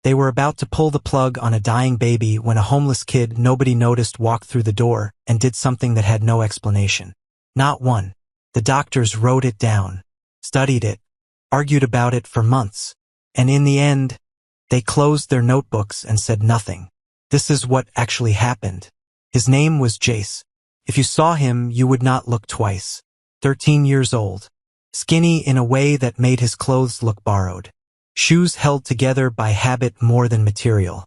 They were about to pull the plug on a dying baby when a homeless kid nobody noticed walked through the door and did something that had no explanation. Not one. The doctors wrote it down, studied it, argued about it for months, and in the end, they closed their notebooks and said nothing. This is what actually happened. His name was Jace. If you saw him, you would not look twice. 13 years old. Skinny in a way that made his clothes look borrowed. Shoes held together by habit more than material.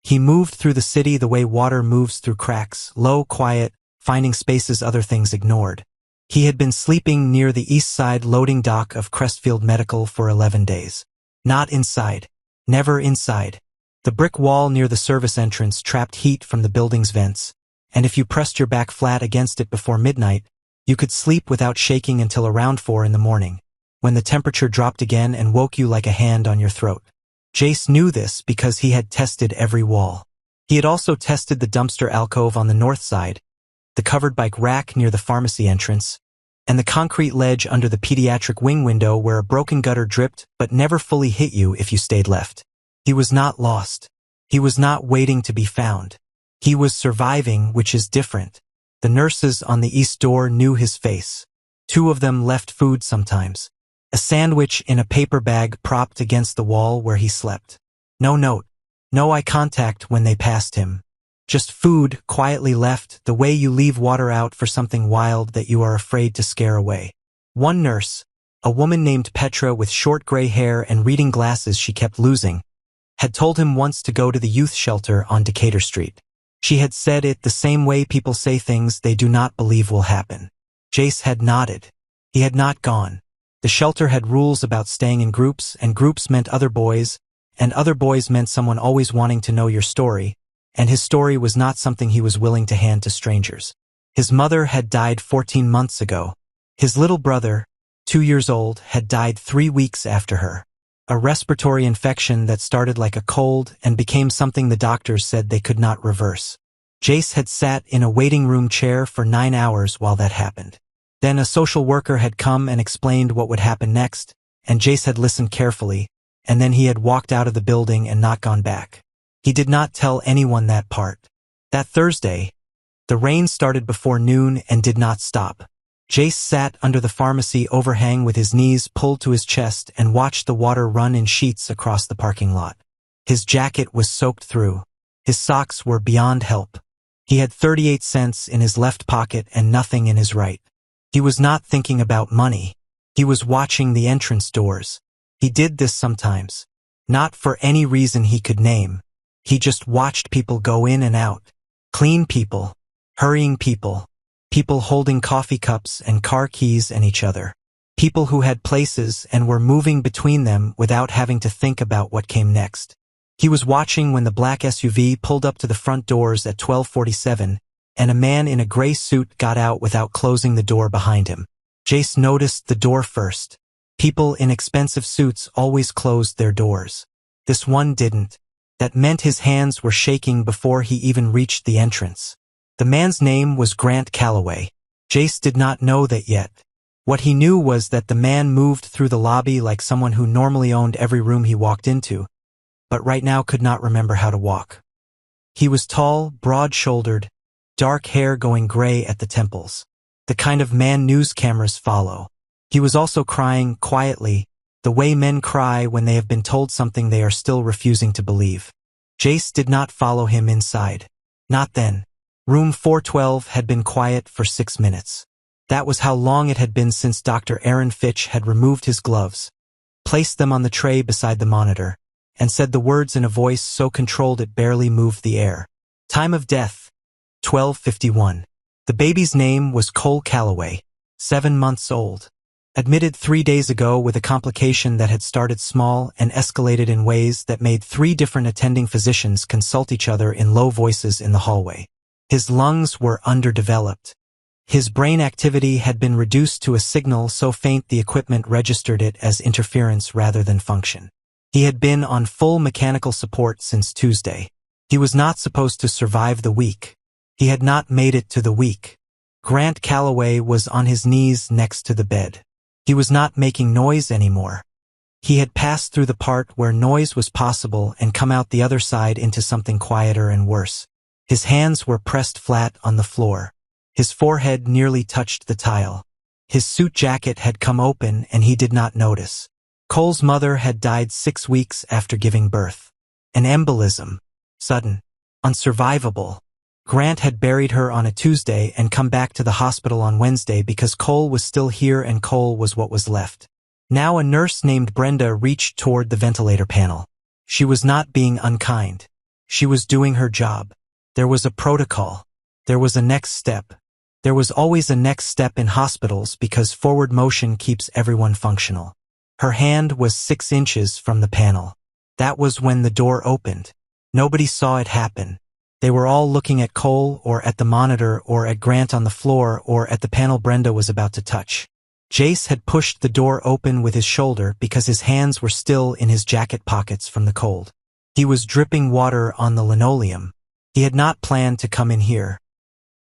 He moved through the city the way water moves through cracks, low, quiet, finding spaces other things ignored. He had been sleeping near the east side loading dock of Crestfield Medical for 11 days. Not inside. Never inside. The brick wall near the service entrance trapped heat from the building's vents, and if you pressed your back flat against it before midnight, you could sleep without shaking until around 4 in the morning, when the temperature dropped again and woke you like a hand on your throat. Jace knew this because he had tested every wall. He had also tested the dumpster alcove on the north side, the covered bike rack near the pharmacy entrance, and the concrete ledge under the pediatric wing window where a broken gutter dripped but never fully hit you if you stayed left. He was not lost. He was not waiting to be found. He was surviving, which is different. The nurses on the east door knew his face. 2 of them left food sometimes. A sandwich in a paper bag propped against the wall where he slept. No note. No eye contact when they passed him. Just food quietly left the way you leave water out for something wild that you are afraid to scare away. One nurse, a woman named Petra with short gray hair and reading glasses she kept losing, had told him once to go to the youth shelter on Decatur Street. She had said it the same way people say things they do not believe will happen. Jace had nodded. He had not gone. The shelter had rules about staying in groups, and groups meant other boys, and other boys meant someone always wanting to know your story, and his story was not something he was willing to hand to strangers. His mother had died 14 months ago. His little brother, 2 years old, had died 3 weeks after her. A respiratory infection that started like a cold and became something the doctors said they could not reverse. Jace had sat in a waiting room chair for 9 hours while that happened. Then a social worker had come and explained what would happen next, and Jace had listened carefully, and then he had walked out of the building and not gone back. He did not tell anyone that part. That Thursday, the rain started before noon and did not stop. Jace sat under the pharmacy overhang with his knees pulled to his chest and watched the water run in sheets across the parking lot. His jacket was soaked through. His socks were beyond help. He had 38 cents in his left pocket and nothing in his right. He was not thinking about money. He was watching the entrance doors. He did this sometimes. Not for any reason he could name. He just watched people go in and out. Clean people. Hurrying people. People holding coffee cups and car keys and each other. People who had places and were moving between them without having to think about what came next. He was watching when the black SUV pulled up to the front doors at 12:47, and a man in a gray suit got out without closing the door behind him. Jace noticed the door first. People in expensive suits always closed their doors. This one didn't. That meant his hands were shaking before he even reached the entrance. The man's name was Grant Calloway. Jace did not know that yet. What he knew was that the man moved through the lobby like someone who normally owned every room he walked into, but right now could not remember how to walk. He was tall, broad-shouldered, dark hair going gray at the temples. The kind of man news cameras follow. He was also crying quietly, the way men cry when they have been told something they are still refusing to believe. Jace did not follow him inside. Not then. Room 412 had been quiet for 6 minutes. That was how long it had been since Dr. Aaron Fitch had removed his gloves, placed them on the tray beside the monitor, and said the words in a voice so controlled it barely moved the air. Time of death, 12:51. The baby's name was Cole Calloway, 7 months old. Admitted 3 days ago with a complication that had started small and escalated in ways that made 3 different attending physicians consult each other in low voices in the hallway. His lungs were underdeveloped. His brain activity had been reduced to a signal so faint the equipment registered it as interference rather than function. He had been on full mechanical support since Tuesday. He was not supposed to survive the week. He had not made it to the week. Grant Calloway was on his knees next to the bed. He was not making noise anymore. He had passed through the part where noise was possible and come out the other side into something quieter and worse. His hands were pressed flat on the floor. His forehead nearly touched the tile. His suit jacket had come open and he did not notice. Cole's mother had died 6 weeks after giving birth. An embolism. Sudden. Unsurvivable. Grant had buried her on a Tuesday and come back to the hospital on Wednesday because Cole was still here and Cole was what was left. Now a nurse named Brenda reached toward the ventilator panel. She was not being unkind. She was doing her job. There was a protocol. There was a next step. There was always a next step in hospitals because forward motion keeps everyone functional. Her hand was 6 inches from the panel. That was when the door opened. Nobody saw it happen. They were all looking at Cole or at the monitor or at Grant on the floor or at the panel Brenda was about to touch. Jace had pushed the door open with his shoulder because his hands were still in his jacket pockets from the cold. He was dripping water on the linoleum. He had not planned to come in here.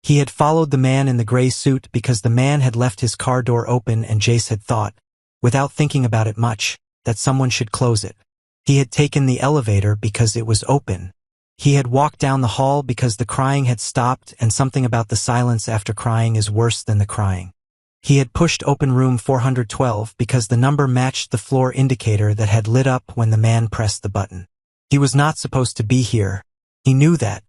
He had followed the man in the gray suit because the man had left his car door open and Jace had thought, without thinking about it much, that someone should close it. He had taken the elevator because it was open. He had walked down the hall because the crying had stopped and something about the silence after crying is worse than the crying. He had pushed open room 412 because the number matched the floor indicator that had lit up when the man pressed the button. He was not supposed to be here. He knew that.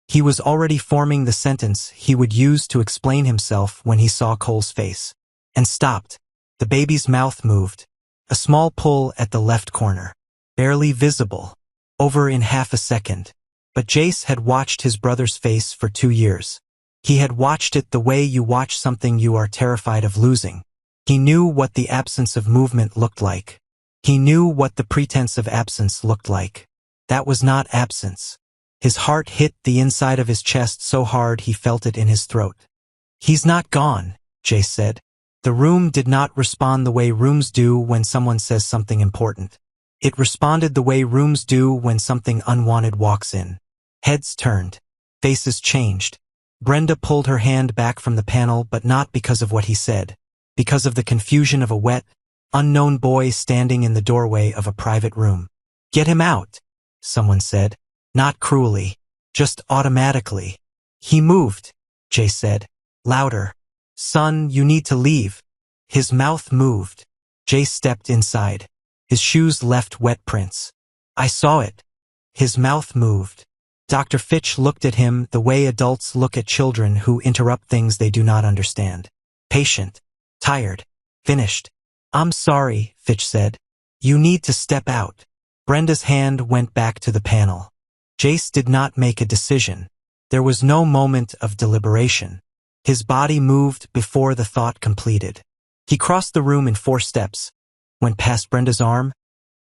He was already forming the sentence he would use to explain himself when he saw Cole's face. And stopped. The baby's mouth moved. A small pull at the left corner. Barely visible. Over in half a second. But Jace had watched his brother's face for 2 years. He had watched it the way you watch something you are terrified of losing. He knew what the absence of movement looked like. He knew what the pretense of absence looked like. That was not absence. His heart hit the inside of his chest so hard he felt it in his throat. "He's not gone," Jace said. The room did not respond the way rooms do when someone says something important. It responded the way rooms do when something unwanted walks in. Heads turned. Faces changed. Brenda pulled her hand back from the panel, but not because of what he said. Because of the confusion of a wet, unknown boy standing in the doorway of a private room. "Get him out," someone said. Not cruelly. Just automatically. "He moved," Jay said. Louder. "Son, you need to leave." His mouth moved. Jay stepped inside. His shoes left wet prints. "I saw it." His mouth moved. Dr. Fitch looked at him the way adults look at children who interrupt things they do not understand. Patient. Tired. Finished. "I'm sorry," Fitch said. "You need to step out." Brenda's hand went back to the panel. Jace did not make a decision. There was no moment of deliberation. His body moved before the thought completed. He crossed the room in 4 steps, went past Brenda's arm,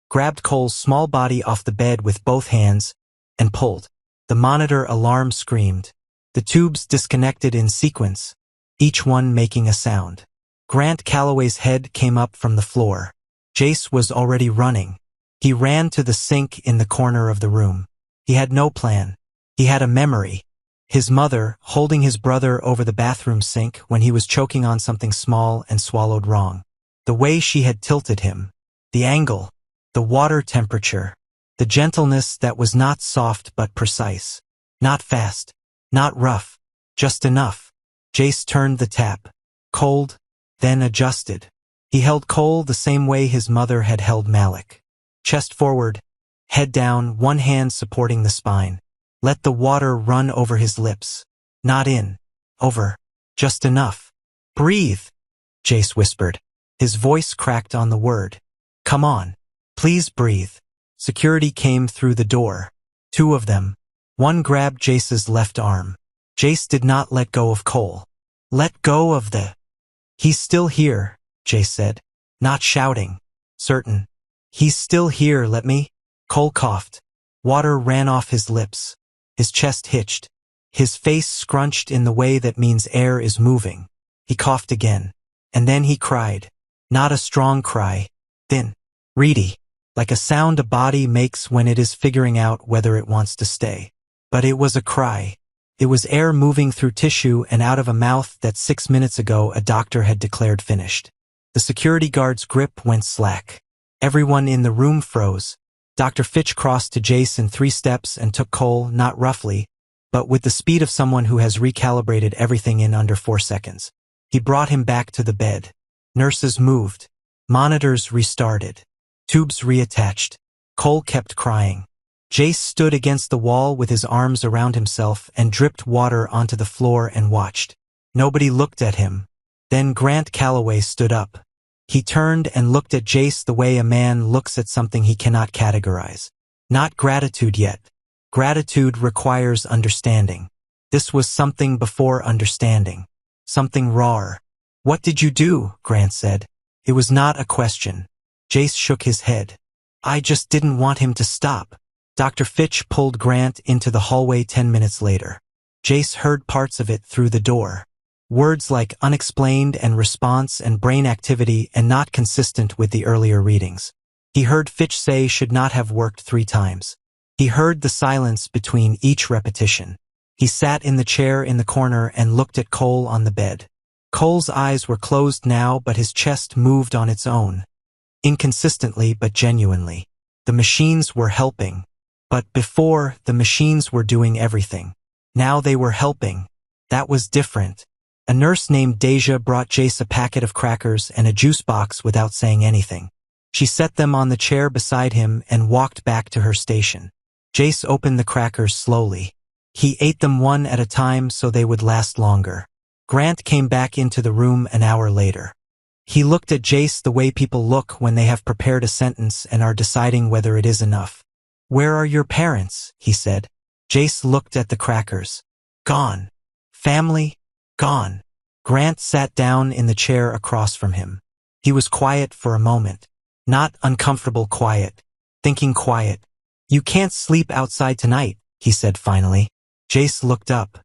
grabbed Cole's small body off the bed with both hands, and pulled. The monitor alarm screamed. The tubes disconnected in sequence, each one making a sound. Grant Calloway's head came up from the floor. Jace was already running. He ran to the sink in the corner of the room. He had no plan. He had a memory. His mother holding his brother over the bathroom sink when he was choking on something small and swallowed wrong. The way she had tilted him. The angle. The water temperature. The gentleness that was not soft but precise. Not fast. Not rough. Just enough. Jace turned the tap. Cold, then adjusted. He held Cole the same way his mother had held Malik. Chest forward, head down, one hand supporting the spine. Let the water run over his lips. Not in. Over. Just enough. "Breathe," Jace whispered. His voice cracked on the word. "Come on. Please breathe." Security came through the door. 2 of them. One grabbed Jace's left arm. Jace did not let go of Cole. "Let go of the—" "He's still here," Jace said. Not shouting. Certain. "He's still here, let me." Cole coughed. Water ran off his lips. His chest hitched. His face scrunched in the way that means air is moving. He coughed again. And then he cried. Not a strong cry. Thin. Reedy. Like a sound a body makes when it is figuring out whether it wants to stay. But it was a cry. It was air moving through tissue and out of a mouth that 6 minutes ago a doctor had declared finished. The security guard's grip went slack. Everyone in the room froze. Dr. Fitch crossed to Jace in 3 steps and took Cole, not roughly, but with the speed of someone who has recalibrated everything in under 4 seconds. He brought him back to the bed. Nurses moved. Monitors restarted. Tubes reattached. Cole kept crying. Jace stood against the wall with his arms around himself and dripped water onto the floor and watched. Nobody looked at him. Then Grant Calloway stood up. He turned and looked at Jace the way a man looks at something he cannot categorize. Not gratitude yet. Gratitude requires understanding. This was something before understanding. Something rawer. "What did you do?" Grant said. It was not a question. Jace shook his head. "I just didn't want him to stop." Dr. Fitch pulled Grant into the hallway 10 minutes later. Jace heard parts of it through the door. Words like unexplained and response and brain activity and not consistent with the earlier readings. He heard Fitch say should not have worked 3 times. He heard the silence between each repetition. He sat in the chair in the corner and looked at Cole on the bed. Cole's eyes were closed now, but his chest moved on its own. Inconsistently but genuinely. The machines were helping. But before, the machines were doing everything. Now they were helping. That was different. A nurse named Deja brought Jace a packet of crackers and a juice box without saying anything. She set them on the chair beside him and walked back to her station. Jace opened the crackers slowly. He ate them one at a time so they would last longer. Grant came back into the room an hour later. He looked at Jace the way people look when they have prepared a sentence and are deciding whether it is enough. "Where are your parents?" he said. Jace looked at the crackers. "Gone. Family? Gone." Grant sat down in the chair across from him. He was quiet for a moment. Not uncomfortable quiet. Thinking quiet. "You can't sleep outside tonight," he said finally. Jace looked up.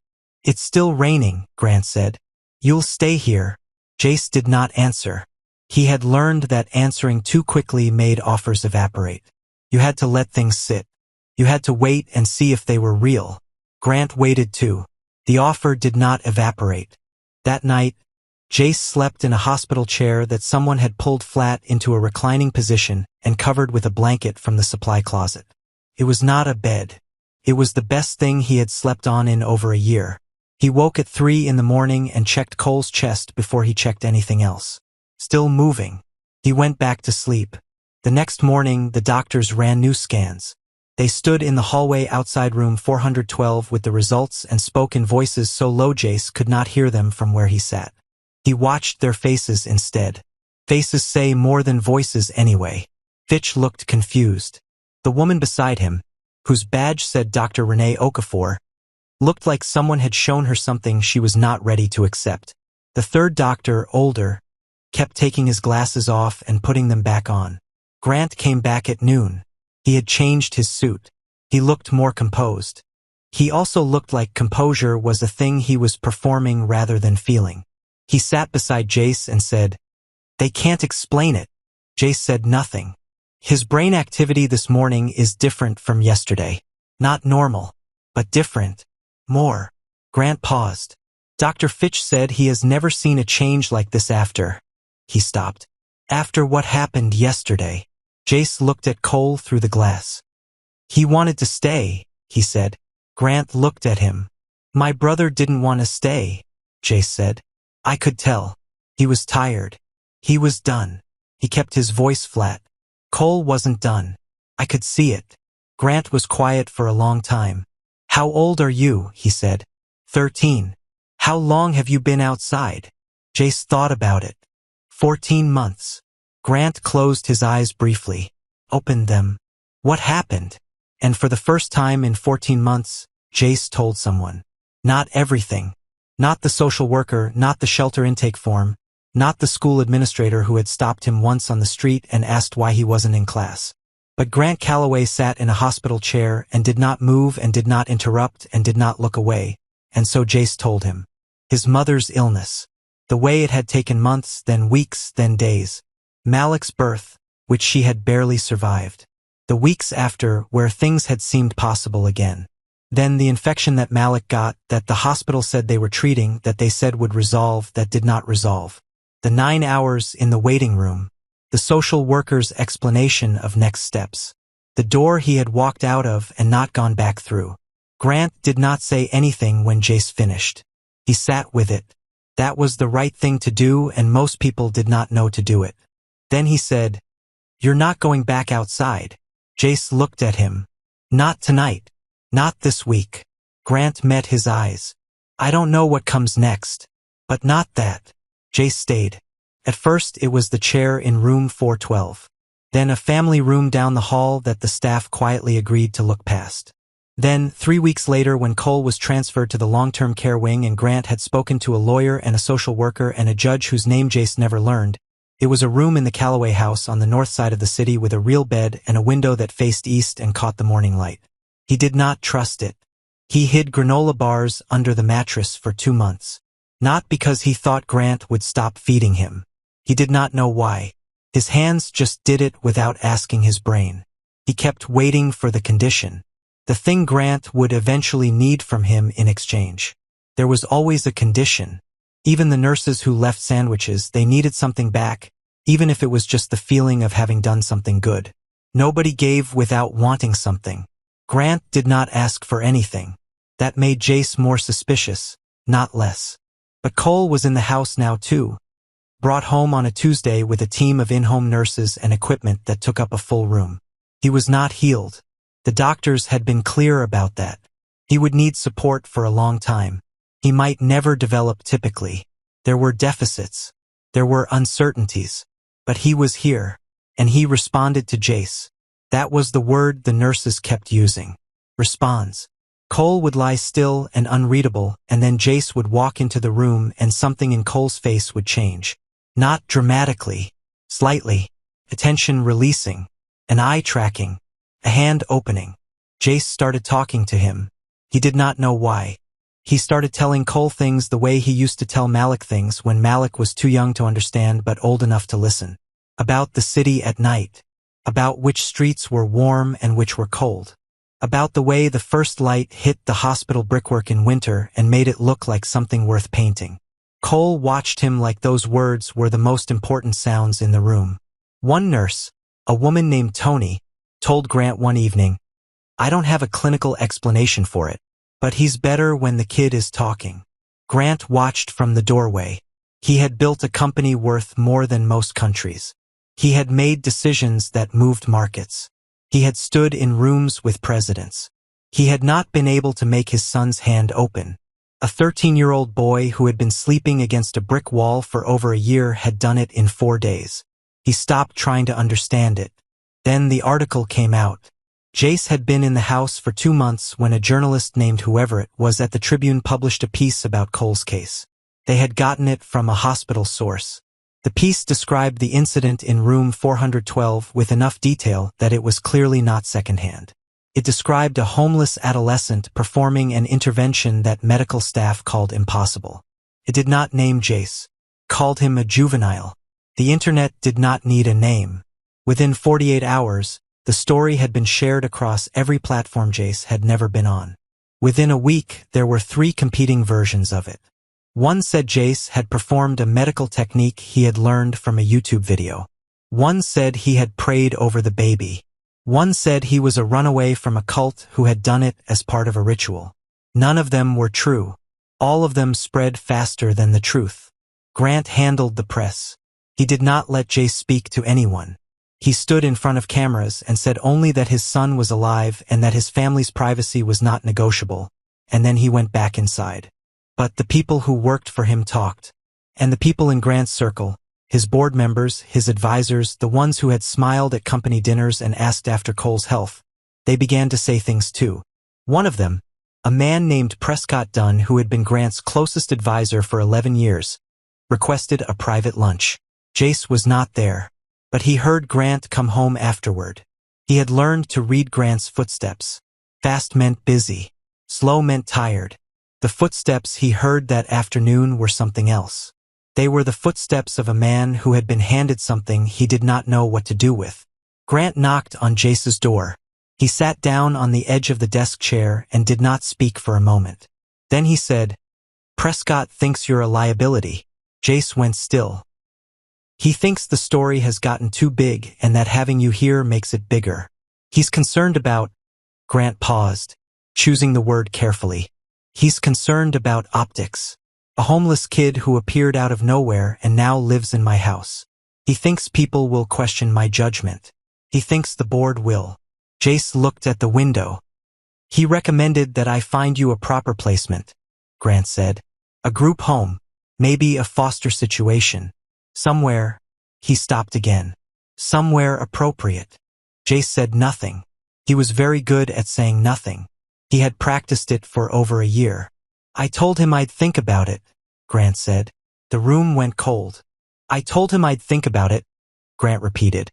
"It's still raining," Grant said. "You'll stay here." Jace did not answer. He had learned that answering too quickly made offers evaporate. You had to let things sit. You had to wait and see if they were real. Grant waited too. The offer did not evaporate. That night, Jace slept in a hospital chair that someone had pulled flat into a reclining position and covered with a blanket from the supply closet. It was not a bed. It was the best thing he had slept on in over a year. He woke at 3 in the morning and checked Cole's chest before he checked anything else. Still moving. He went back to sleep. The next morning, the doctors ran new scans. They stood in the hallway outside room 412 with the results and spoke in voices so low Jace could not hear them from where he sat. He watched their faces instead. Faces say more than voices anyway. Fitch looked confused. The woman beside him, whose badge said Dr. Renee Okafor, looked like someone had shown her something she was not ready to accept. The third doctor, older, kept taking his glasses off and putting them back on. Grant came back at noon. He had changed his suit. He looked more composed. He also looked like composure was a thing he was performing rather than feeling. He sat beside Jace and said, "They can't explain it." Jace said nothing. "His brain activity this morning is different from yesterday. Not normal, but different. More." Grant paused. "Dr. Fitch said he has never seen a change like this after." He stopped. "After what happened yesterday." Jace looked at Cole through the glass. "He wanted to stay," he said. Grant looked at him. "My brother didn't want to stay," Jace said. "I could tell. He was tired. He was done." He kept his voice flat. "Cole wasn't done. I could see it." Grant was quiet for a long time. "How old are you?" he said. 13. "How long have you been outside?" Jace thought about it. 14 months. Grant closed his eyes briefly, opened them. What happened? And for the first time in 14 months, Jace told someone. Not everything. Not the social worker, not the shelter intake form, not the school administrator who had stopped him once on the street and asked why he wasn't in class. But Grant Calloway sat in a hospital chair and did not move and did not interrupt and did not look away, and so Jace told him. His mother's illness. The way it had taken months, then weeks, then days. Malik's birth, which she had barely survived. The weeks after, where things had seemed possible again. Then the infection that Malik got, that the hospital said they were treating, that they said would resolve, that did not resolve. The 9 hours in the waiting room. the social worker's explanation of next steps. The door he had walked out of and not gone back through. Grant did not say anything when Jace finished. He sat with it. That was the right thing to do, and most people did not know to do it. Then he said, "You're not going back outside." Jace looked at him. "Not tonight. Not this week." Grant met his eyes. "I don't know what comes next. But not that." Jace stayed. At first it was the chair in room 412. Then a family room down the hall that the staff quietly agreed to look past. Then, 3 weeks later, when Cole was transferred to the long-term care wing and Grant had spoken to a lawyer and a social worker and a judge whose name Jace never learned, it was a room in the Calloway house on the north side of the city with a real bed and a window that faced east and caught the morning light. He did not trust it. He hid granola bars under the mattress for 2 months. Not because he thought Grant would stop feeding him. He did not know why. His hands just did it without asking his brain. He kept waiting for the condition. The thing Grant would eventually need from him in exchange. There was always a condition. Even the nurses who left sandwiches, they needed something back, even if it was just the feeling of having done something good. Nobody gave without wanting something. Grant did not ask for anything. That made Jace more suspicious, not less. But Cole was in the house now too. Brought home on a Tuesday with a team of in-home nurses and equipment that took up a full room. He was not healed. The doctors had been clear about that. He would need support for a long time. He might never develop typically. There were deficits. There were uncertainties. But he was here. And he responded to Jace. That was the word the nurses kept using. Responds. Cole would lie still and unreadable, and then Jace would walk into the room and something in Cole's face would change. Not dramatically. Slightly. Attention releasing. An eye tracking. A hand opening. Jace started talking to him. He did not know why. He started telling Cole things the way he used to tell Malik things when Malik was too young to understand but old enough to listen. About the city at night. About which streets were warm and which were cold. About the way the first light hit the hospital brickwork in winter and made it look like something worth painting. Cole watched him like those words were the most important sounds in the room. One nurse, a woman named Tony, told Grant one evening, "I don't have a clinical explanation for it, but he's better when the kid is talking." Grant watched from the doorway. He had built a company worth more than most countries. He had made decisions that moved markets. He had stood in rooms with presidents. He had not been able to make his son's hand open. A 13-year-old boy who had been sleeping against a brick wall for over a year had done it in 4 days. He stopped trying to understand it. Then the article came out. Jace had been in the house for 2 months when a journalist named whoever it was at the Tribune published a piece about Cole's case. They had gotten it from a hospital source. The piece described the incident in room 412 with enough detail that it was clearly not secondhand. It described a homeless adolescent performing an intervention that medical staff called impossible. It did not name Jace. Called him a juvenile. The internet did not need a name. Within 48 hours, the story had been shared across every platform Jace had never been on. Within a week, there were 3 competing versions of it. One said Jace had performed a medical technique he had learned from a YouTube video. One said he had prayed over the baby. One said he was a runaway from a cult who had done it as part of a ritual. None of them were true. All of them spread faster than the truth. Grant handled the press. He did not let Jace speak to anyone. He stood in front of cameras and said only that his son was alive and that his family's privacy was not negotiable, and then he went back inside. But the people who worked for him talked. And the people in Grant's circle, his board members, his advisors, the ones who had smiled at company dinners and asked after Cole's health, they began to say things too. One of them, a man named Prescott Dunn who had been Grant's closest advisor for 11 years, requested a private lunch. Jace was not there. But he heard Grant come home afterward. He had learned to read Grant's footsteps. Fast meant busy. Slow meant tired. The footsteps he heard that afternoon were something else. They were the footsteps of a man who had been handed something he did not know what to do with. Grant knocked on Jace's door. He sat down on the edge of the desk chair and did not speak for a moment. Then he said, "Prescott thinks you're a liability." Jace went still. He thinks the story has gotten too big and that having you here makes it bigger. He's concerned about— Grant paused, choosing the word carefully. He's concerned about optics. A homeless kid who appeared out of nowhere and now lives in my house. He thinks people will question my judgment. He thinks the board will. Jace looked at the window. He recommended that I find you a proper placement, Grant said. A group home, maybe a foster situation. Somewhere— He stopped again. Somewhere appropriate. Jace said nothing. He was very good at saying nothing. He had practiced it for over a year. I told him I'd think about it, Grant said. The room went cold. I told him I'd think about it, Grant repeated.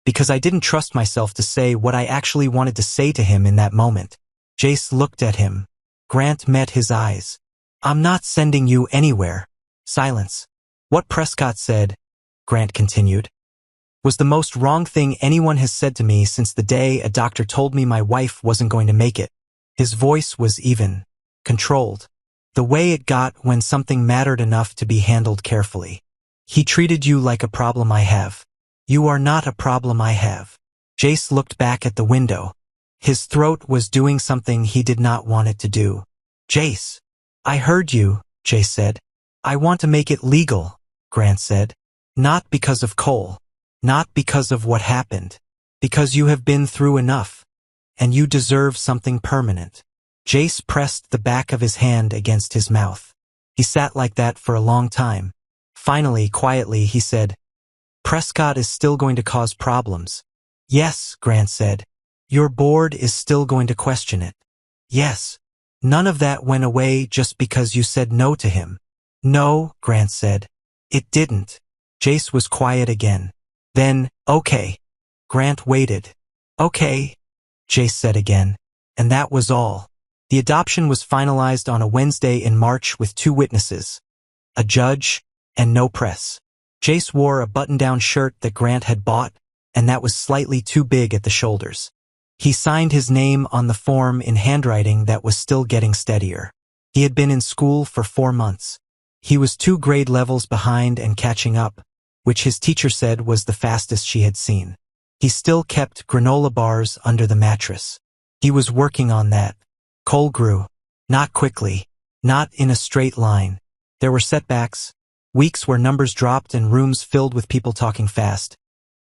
Because I didn't trust myself to say what I actually wanted to say to him in that moment. Jace looked at him. Grant met his eyes. I'm not sending you anywhere. Silence. What Prescott said, Grant continued, was the most wrong thing anyone has said to me since the day a doctor told me my wife wasn't going to make it. His voice was even, controlled. The way it got when something mattered enough to be handled carefully. He treated you like a problem I have. You are not a problem I have. Jace looked back at the window. His throat was doing something he did not want it to do. Jace. I heard you, Jace said. I want to make it legal, Grant said. Not because of Cole. Not because of what happened. Because you have been through enough. And you deserve something permanent. Jace pressed the back of his hand against his mouth. He sat like that for a long time. Finally, quietly, he said, Prescott is still going to cause problems. Yes, Grant said. Your board is still going to question it. Yes. None of that went away just because you said no to him. No, Grant said. It didn't. Jace was quiet again. Then, okay. Grant waited. Okay, Jace said again. And that was all. The adoption was finalized on a Wednesday in March with 2 witnesses. A judge, and no press. Jace wore a button-down shirt that Grant had bought, and that was slightly too big at the shoulders. He signed his name on the form in handwriting that was still getting steadier. He had been in school for 4 months. He was 2 grade levels behind and catching up, which his teacher said was the fastest she had seen. He still kept granola bars under the mattress. He was working on that. Cole grew. Not quickly. Not in a straight line. There were setbacks. Weeks where numbers dropped and rooms filled with people talking fast.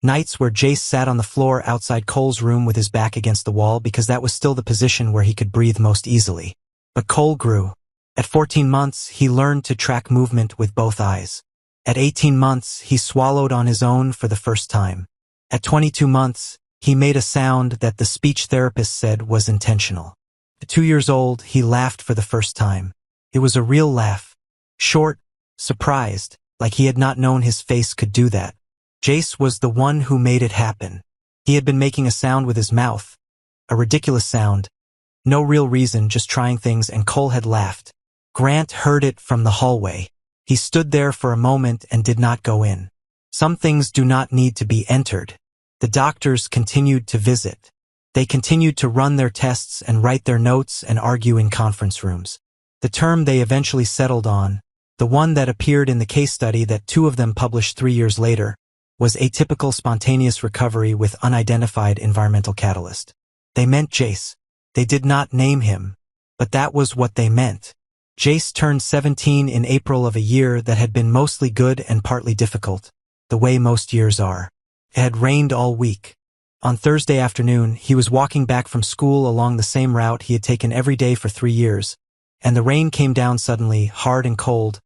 Nights where Jace sat on the floor outside Cole's room with his back against the wall because that was still the position where he could breathe most easily. But Cole grew. At 14 months, he learned to track movement with both eyes. At 18 months, he swallowed on his own for the first time. At 22 months, he made a sound that the speech therapist said was intentional. At 2 years old, he laughed for the first time. It was a real laugh. Short, surprised, like he had not known his face could do that. Jace was the one who made it happen. He had been making a sound with his mouth. A ridiculous sound. No real reason, just trying things, and Cole had laughed. Grant heard it from the hallway. He stood there for a moment and did not go in. Some things do not need to be entered. The doctors continued to visit. They continued to run their tests and write their notes and argue in conference rooms. The term they eventually settled on, the one that appeared in the case study that 2 of them published 3 years later, was atypical spontaneous recovery with unidentified environmental catalyst. They meant Jace. They did not name him, but that was what they meant. Jace turned 17 in April of a year that had been mostly good and partly difficult, the way most years are. It had rained all week. On Thursday afternoon, he was walking back from school along the same route he had taken every day for 3 years, and the rain came down suddenly, hard and cold,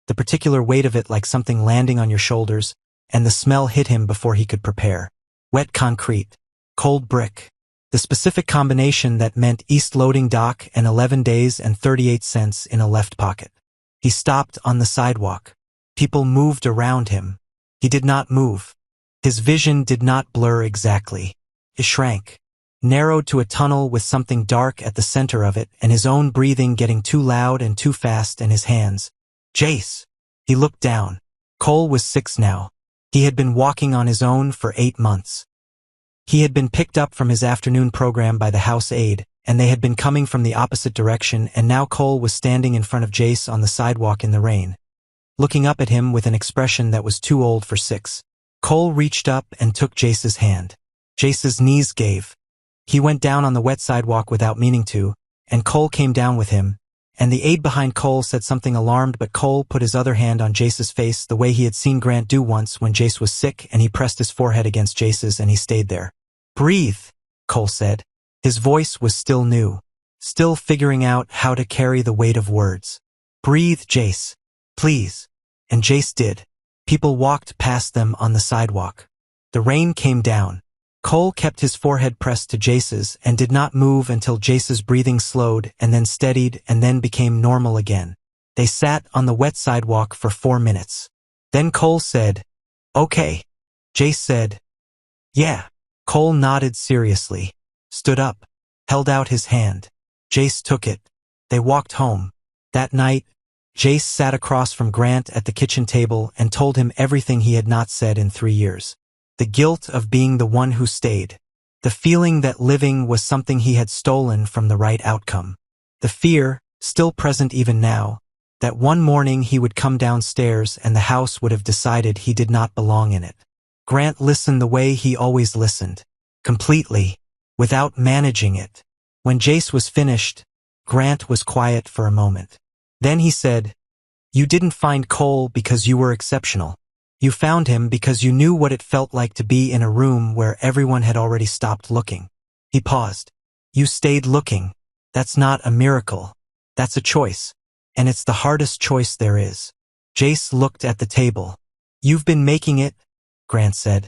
the particular weight of it like something landing on your shoulders, and the smell hit him before he could prepare. Wet concrete. Cold brick. The specific combination that meant East Loading Dock and 11 days and 38 cents in a left pocket. He stopped on the sidewalk. People moved around him. He did not move. His vision did not blur exactly. It shrank, narrowed to a tunnel with something dark at the center of it, and his own breathing getting too loud and too fast, and his hands. Jace! He looked down. Cole was 6 now. He had been walking on his own for 8 months. He had been picked up from his afternoon program by the house aide, and they had been coming from the opposite direction, and now Cole was standing in front of Jace on the sidewalk in the rain. looking up at him with an expression that was too old for six. Cole reached up and took Jace's hand. Jace's knees gave. He went down on the wet sidewalk without meaning to, and Cole came down with him, and the aide behind Cole said something alarmed, but Cole put his other hand on Jace's face the way he had seen Grant do once when Jace was sick, and he pressed his forehead against Jace's and he stayed there. "Breathe," Cole said. His voice was still new, still figuring out how to carry the weight of words. "Breathe, Jace. Please." And Jace did. People walked past them on the sidewalk. The rain came down. Cole kept his forehead pressed to Jace's and did not move until Jace's breathing slowed and then steadied and then became normal again. They sat on the wet sidewalk for 4 minutes. Then Cole said, "Okay." Jace said, "Yeah." Cole nodded seriously, stood up, held out his hand. Jace took it. They walked home. That night, Jace sat across from Grant at the kitchen table and told him everything he had not said in 3 years. The guilt of being the one who stayed. The feeling that living was something he had stolen from the right outcome. The fear, still present even now, that one morning he would come downstairs and the house would have decided he did not belong in it. Grant listened the way he always listened, completely, without managing it. When Jace was finished, Grant was quiet for a moment. Then he said, "You didn't find Cole because you were exceptional. You found him because you knew what it felt like to be in a room where everyone had already stopped looking." He paused. "You stayed looking. That's not a miracle. That's a choice. And it's the hardest choice there is." Jace looked at the table. "You've been making it," Grant said,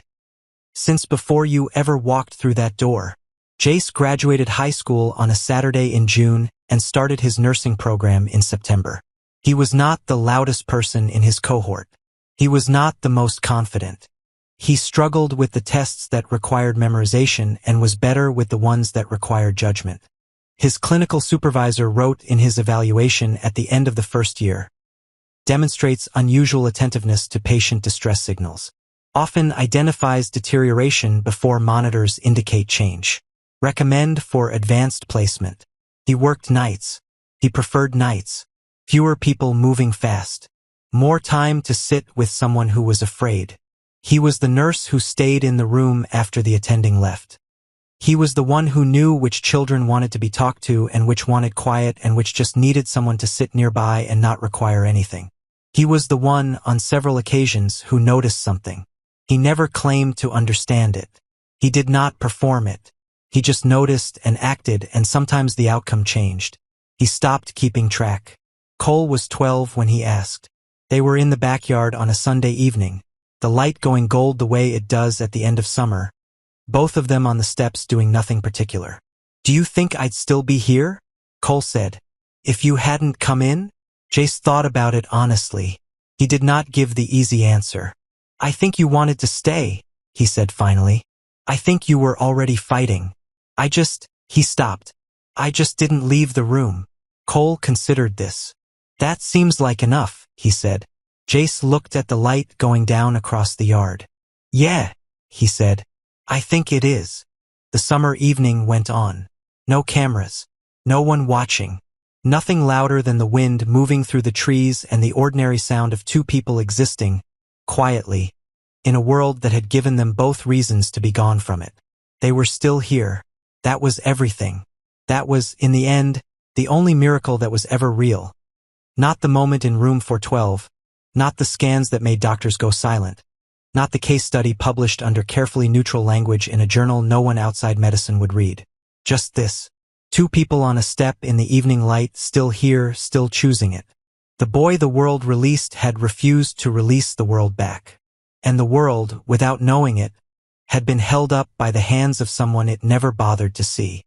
"since before you ever walked through that door." Jace graduated high school on a Saturday in June and started his nursing program in September. He was not the loudest person in his cohort. He was not the most confident. He struggled with the tests that required memorization and was better with the ones that required judgment. His clinical supervisor wrote in his evaluation at the end of the first year, "Demonstrates unusual attentiveness to patient distress signals. Often identifies deterioration before monitors indicate change. Recommend for advanced placement." He worked nights. He preferred nights. Fewer people moving fast. More time to sit with someone who was afraid. He was the nurse who stayed in the room after the attending left. He was the one who knew which children wanted to be talked to and which wanted quiet and which just needed someone to sit nearby and not require anything. He was the one, on several occasions, who noticed something. He never claimed to understand it. He did not perform it. He just noticed and acted, and sometimes the outcome changed. He stopped keeping track. Cole was 12 when he asked. They were in the backyard on a Sunday evening, the light going gold the way it does at the end of summer, both of them on the steps doing nothing particular. "Do you think I'd still be here?" Cole said. "If you hadn't come in?" Jace thought about it honestly. He did not give the easy answer. "I think you wanted to stay," he said finally. "I think you were already fighting. He stopped. "I just didn't leave the room." Cole considered this. "That seems like enough," he said. Jace looked at the light going down across the yard. "Yeah," he said. "I think it is." The summer evening went on. No cameras. No one watching. Nothing louder than the wind moving through the trees and the ordinary sound of two people existing, quietly, in a world that had given them both reasons to be gone from it. They were still here. That was everything. That was, in the end, the only miracle that was ever real. Not the moment in room 412. Not the scans that made doctors go silent. Not the case study published under carefully neutral language in a journal no one outside medicine would read. Just this. Two people on a step in the evening light, still here, still choosing it. The boy the world released had refused to release the world back. And the world, without knowing it, had been held up by the hands of someone it never bothered to see.